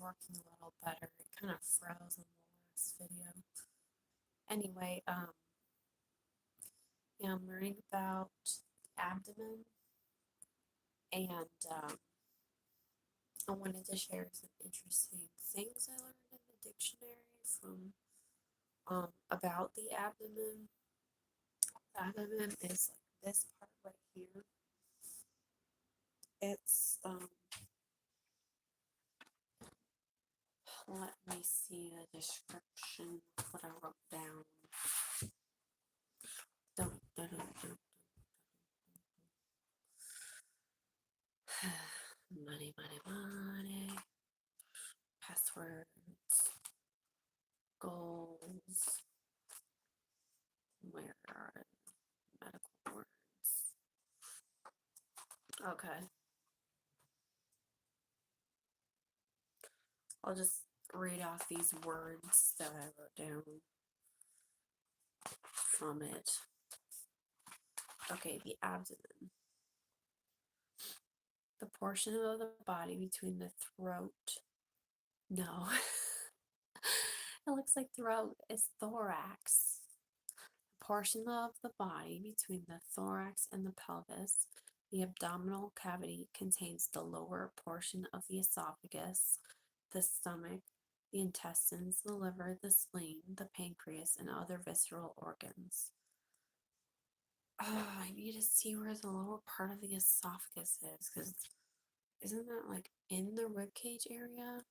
working a little better. It kind of froze on the last video. Anyway, yeah, I'm learning about the abdomen, and I wanted to share some interesting things I learned in the dictionary from about the abdomen. The abdomen is like this part right here. It's let me see the description of what I wrote down. Dun, dun, dun, dun. Money, money, money. Passwords. Goals. Where are medical words? Okay. I'll just read off these words that I wrote down from it. Okay, the abdomen. The portion of the body between the throat. No. It looks like throat is thorax. The portion of the body between the thorax and the pelvis. The abdominal cavity contains the lower portion of the esophagus, the stomach, the intestines, the liver, the spleen, the pancreas, and other visceral organs. Oh, I need to see where the lower part of the esophagus is, because isn't that like in the rib cage area?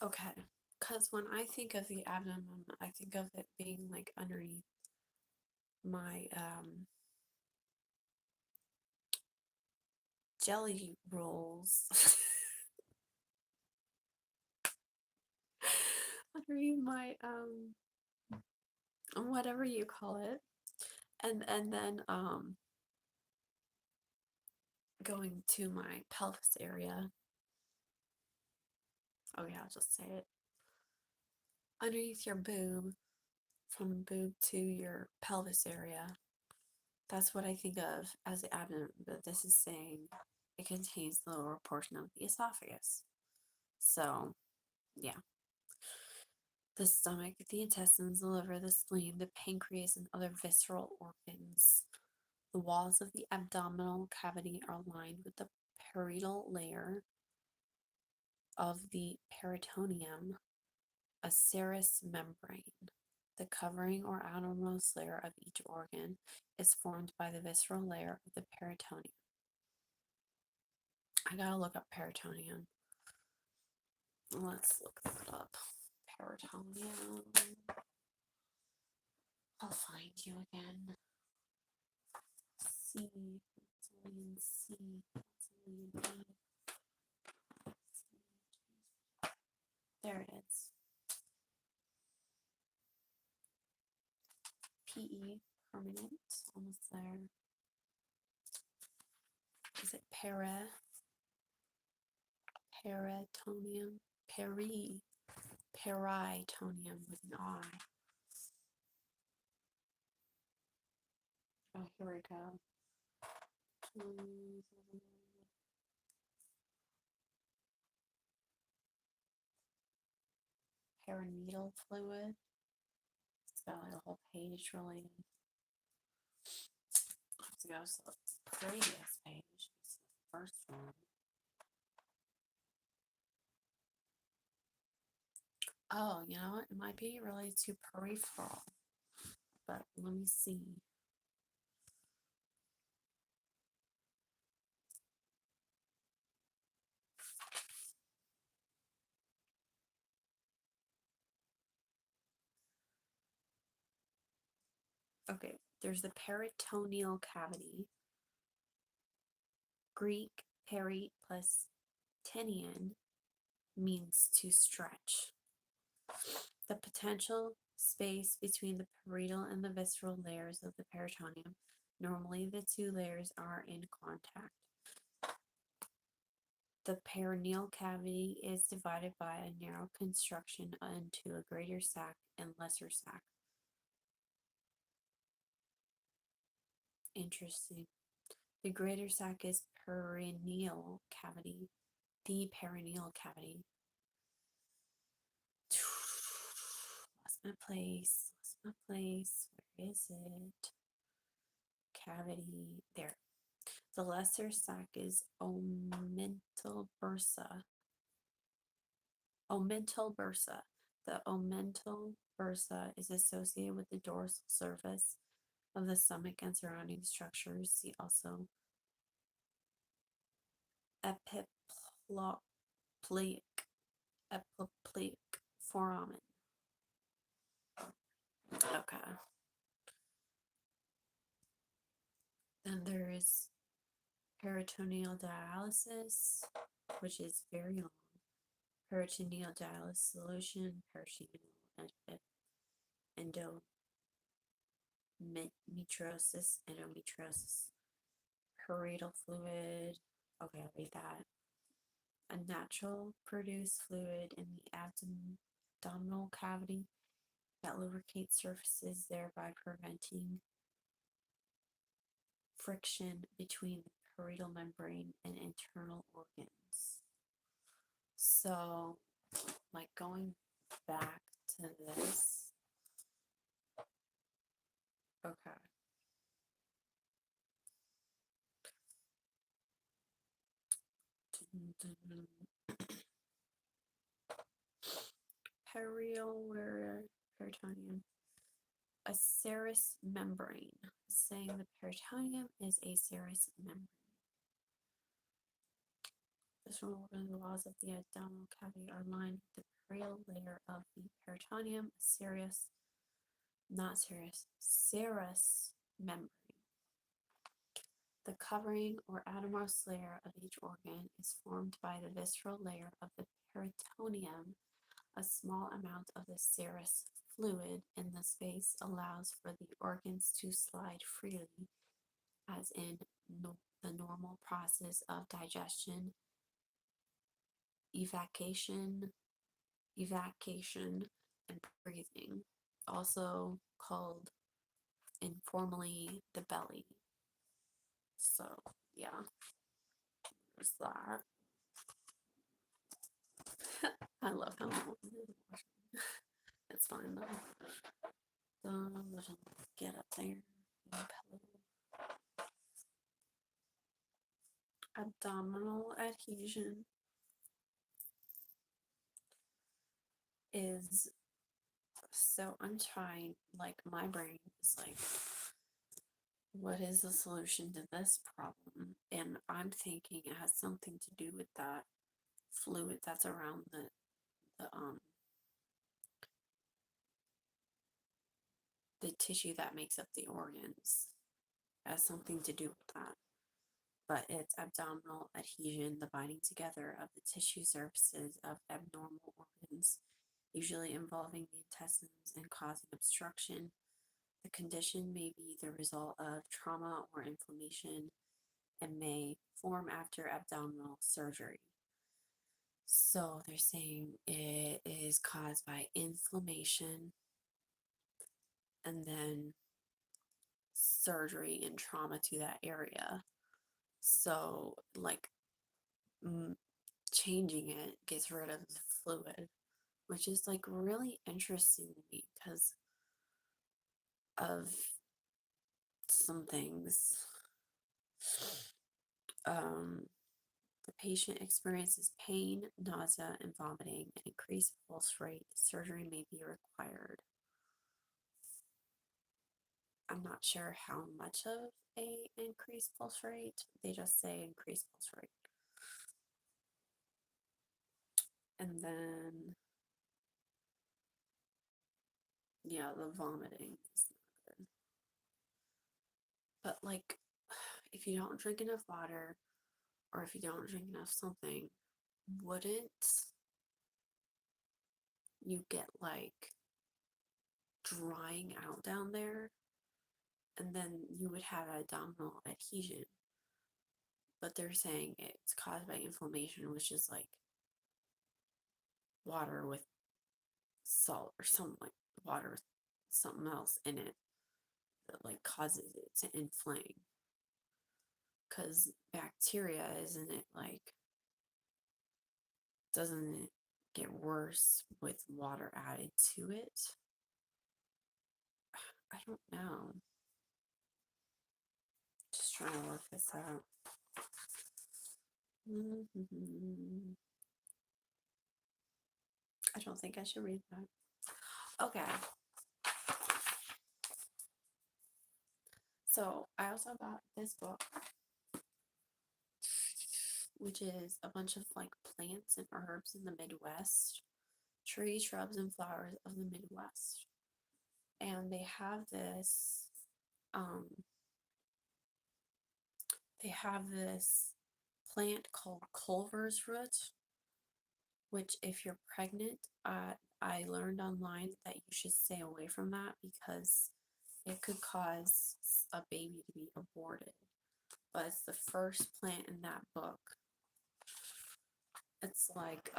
Okay, because when I think of the abdomen, I think of it being like underneath my jelly rolls. Underneath my whatever you call it. And then going to my pelvis area. Oh yeah, I'll just say it. Underneath your boob, from boob to your pelvis area. That's what I think of as the abdomen, but this is saying it contains the lower portion of the esophagus. So, yeah. The stomach, the intestines, the liver, the spleen, the pancreas, and other visceral organs. The walls of the abdominal cavity are lined with the parietal layer of the peritoneum, a serous membrane. The covering or outermost layer of each organ is formed by the visceral layer of the peritoneum. I gotta look up peritoneum. Let's look that up. Peritoneum. I'll find you again. C. C. There it is. PE, permanent, almost there. Is it peritoneum? Peritoneum with an I. Oh, here we go. Perinatal fluid. It's got like a whole page related. Let's go to the previous page. It's the first one. Oh, you know what? It might be related to peripheral. But let me see. Okay, there's the peritoneal cavity. Greek peri plus tenion means to stretch. The potential space between the parietal and the visceral layers of the peritoneum. Normally, the two layers are in contact. The perineal cavity is divided by a narrow construction into a greater sac and lesser sac. Interesting. The greater sac is perineal cavity. The perineal cavity. Lost my place. Lost my place. Where is it? Cavity. There. The lesser sac is omental bursa. Omental bursa. The omental bursa is associated with the dorsal surface of the stomach and surrounding structures. See also epiploic foramen. Okay. Then there is peritoneal dialysis, which is very long. Peritoneal dialysis solution, peritoneal endometriosis, parietal fluid. Okay, I'll read that. A natural produced fluid in the abdominal cavity that lubricates surfaces, thereby preventing friction between the parietal membrane and internal organs. So, like going back to this. Okay. Peritoneum. A serous membrane. Saying the peritoneum is a serous membrane. This one, the walls of the abdominal cavity are lined with the parietal layer of the peritoneum, a serous membrane. The covering or outermost layer of each organ is formed by the visceral layer of the peritoneum. A small amount of the serous fluid in the space allows for the organs to slide freely, as in the normal process of digestion, evacuation, and breathing, also called informally the belly. So, yeah, there's that. I love how it's fine though. Get up there. Abdominal adhesion is, so I'm trying, like, my brain is like, what is the solution to this problem? And I'm thinking it has something to do with that fluid that's around the tissue that makes up the organs. It has something to do with that. But it's abdominal adhesion, the binding together of the tissue surfaces of abnormal organs, usually involving the intestines and causing obstruction. The condition may be the result of trauma or inflammation and may form after abdominal surgery. So they're saying it is caused by inflammation and then surgery and trauma to that area. So, like, changing it gets rid of the fluid, which is like really interesting to me because of some things. The patient experiences pain, nausea, and vomiting, and increased pulse rate. Surgery may be required. I'm not sure how much of a increased pulse rate. They just say increased pulse rate. And then, yeah, the vomiting is not good. But, like, if you don't drink enough water, or if you don't drink enough something, wouldn't you get, like, drying out down there? And then you would have abdominal adhesion. But they're saying it's caused by inflammation, which is like water with salt or something, like water with something else in it that like causes it to inflame. because bacteria, isn't it like, doesn't it get worse with water added to it? I don't know. Just trying to work this out. I don't think I should read that. Okay. So I also got this book, which is a bunch of like plants and herbs in the Midwest, trees, shrubs, and flowers of the Midwest. And um, they have this plant called Culver's root, which if you're pregnant, I learned online that you should stay away from that because it could cause a baby to be aborted. But it's the first plant in that book. It's like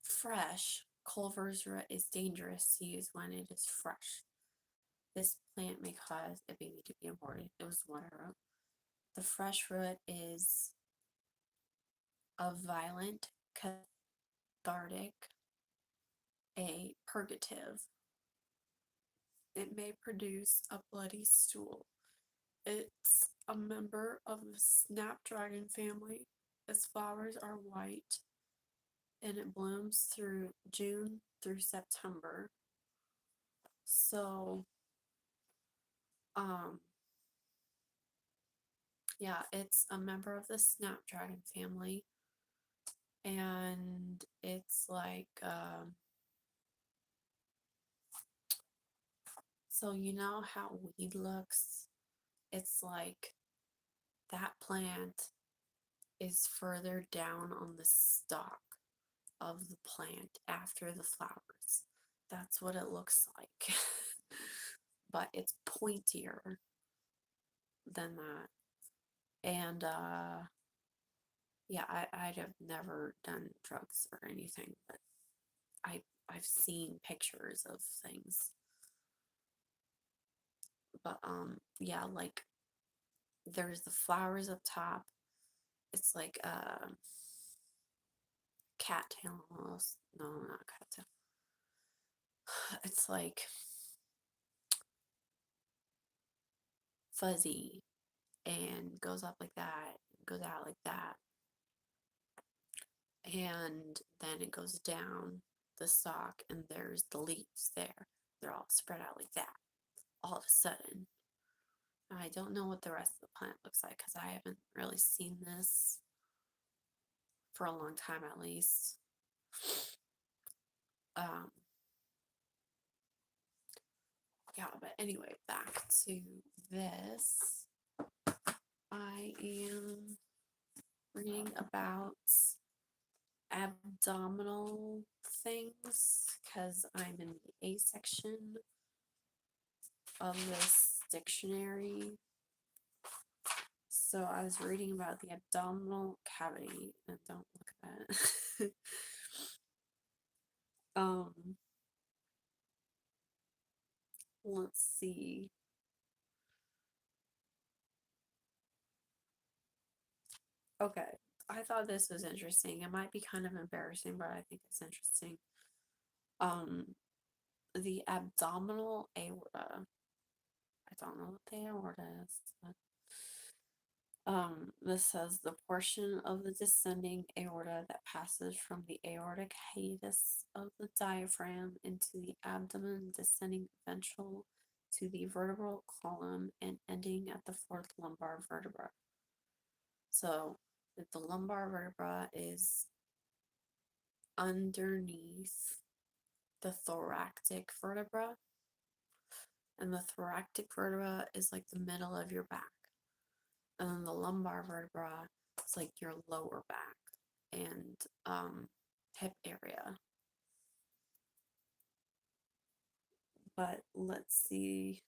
fresh. Culver's root is dangerous to use when it is fresh. This plant may cause a baby to be aborted. It was what I wrote. The fresh root is a violent, cathartic, a purgative. It may produce a bloody stool. It's a member of the snapdragon family. Its flowers are white and it blooms through June through September. So, um, yeah, it's a member of the snapdragon family, and it's like, so you know how weed looks? It's like that plant is further down on the stalk of the plant after the flowers. That's what it looks like. But it's pointier than that. And yeah, I'd have never done drugs or anything, but I've seen pictures of things. But yeah, like there's the flowers up top. It's like cattail almost. No, not cattail. It's like fuzzy and goes up like that, goes out like that. And then it goes down the stalk and there's the leaves there. They're all spread out like that all of a sudden. I don't know what the rest of the plant looks like because I haven't really seen this for a long time at least. Um, yeah, but anyway, back to this. I am reading about abdominal things because I'm in the A section of this dictionary. So I was reading about the abdominal cavity, and don't look at that. Let's see. Okay, I thought this was interesting. It might be kind of embarrassing, but I think it's interesting. Um, the abdominal aorta. I don't know what the aorta is, but this says the portion of the descending aorta that passes from the aortic hiatus of the diaphragm into the abdomen, descending ventral to the vertebral column and ending at the fourth lumbar vertebra. So, if the lumbar vertebra is underneath the thoracic vertebra, and the thoracic vertebra is like the middle of your back. And then the lumbar vertebra is like your lower back and hip area. But let's see.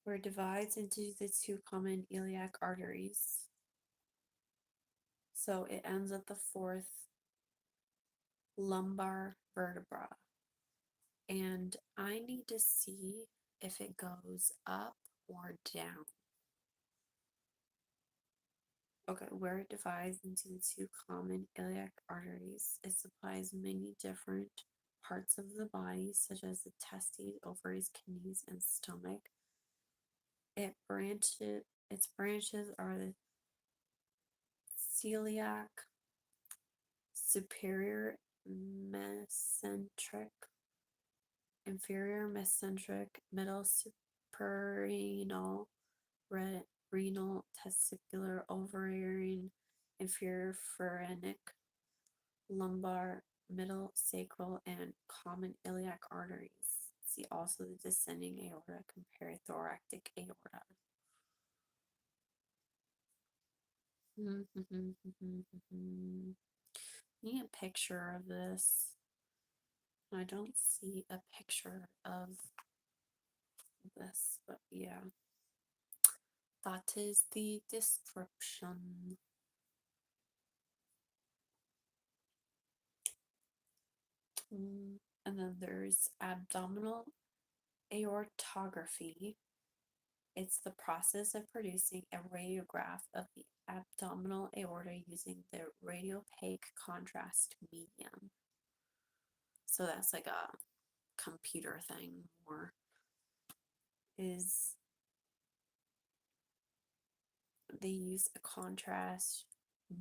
Where it divides into the two common iliac arteries. So it ends at the fourth lumbar vertebra. And I need to see if it goes up or down. Okay, where it divides into the two common iliac arteries, it supplies many different parts of the body, such as the testes, ovaries, kidneys, and stomach. Its branches are the celiac, superior mesenteric, inferior mesenteric, middle suprarenal, renal, testicular, ovarian, inferior phrenic, lumbar, middle sacral, and common iliac arteries. See also the descending aorta, compare thoracic aorta. Need a picture of this. I don't see a picture of this, but yeah. That is the description. And then there's abdominal aortography. It's the process of producing a radiograph of the abdominal aorta using the radiopaque contrast medium. So that's like a computer thing, or is they use a contrast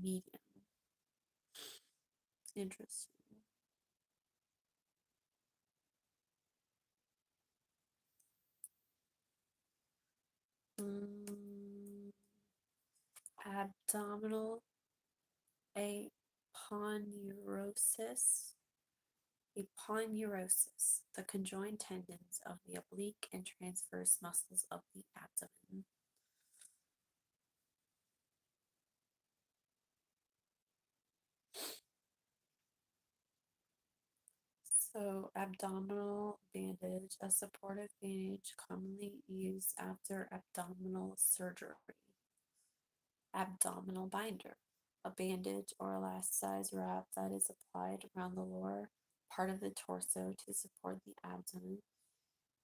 medium. Interesting. Abdominal aponeurosis. Aponeurosis, the conjoined tendons of the oblique and transverse muscles of the abdomen. So, abdominal bandage, a supportive bandage commonly used after abdominal surgery. Abdominal binder, a bandage or elasticized wrap that is applied around the lower part of the torso to support the abdomen.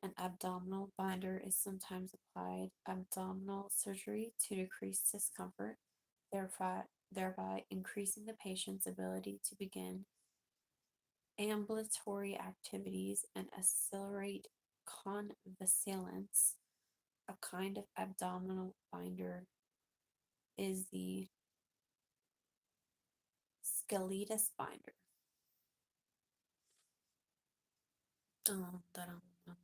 An abdominal binder is sometimes applied abdominal surgery to decrease discomfort, thereby increasing the patient's ability to begin ambulatory activities and accelerate convalescence. A kind of abdominal binder is the Scaletus binder. Dun, dun, dun,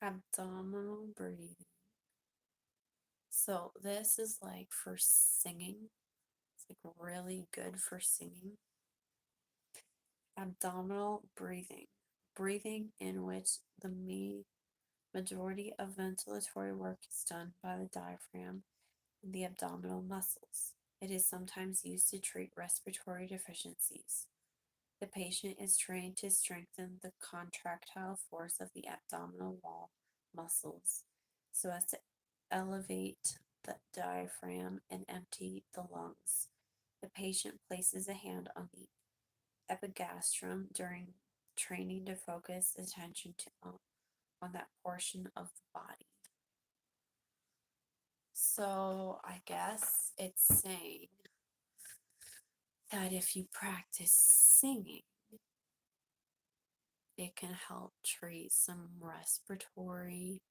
abdominal breathing. So this is like for singing. It's like really good for singing. Abdominal breathing. Breathing in which the majority of ventilatory work is done by the diaphragm and the abdominal muscles. It is sometimes used to treat respiratory deficiencies. The patient is trained to strengthen the contractile force of the abdominal wall muscles so as to elevate the diaphragm and empty the lungs. The patient places a hand on the epigastrum during training to focus attention on that portion of the body. So I guess it's saying that if you practice singing, it can help treat some respiratory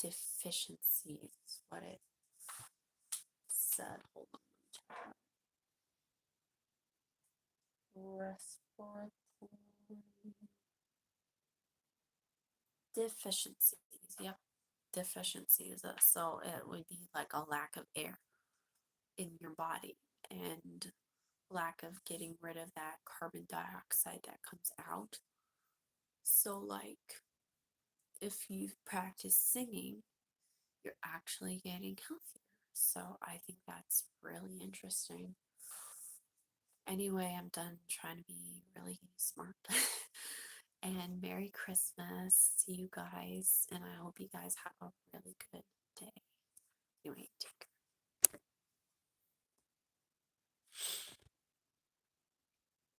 deficiencies. What it said. Hold on. Respiratory deficiencies. Yep. Deficiencies. So it would be like a lack of air in your body and lack of getting rid of that carbon dioxide that comes out. So, like, if you practice singing, you're actually getting healthier. So, I think that's really interesting. Anyway, I'm done trying to be really smart. And Merry Christmas to you guys. And I hope you guys have a really good day. Anyway, take care.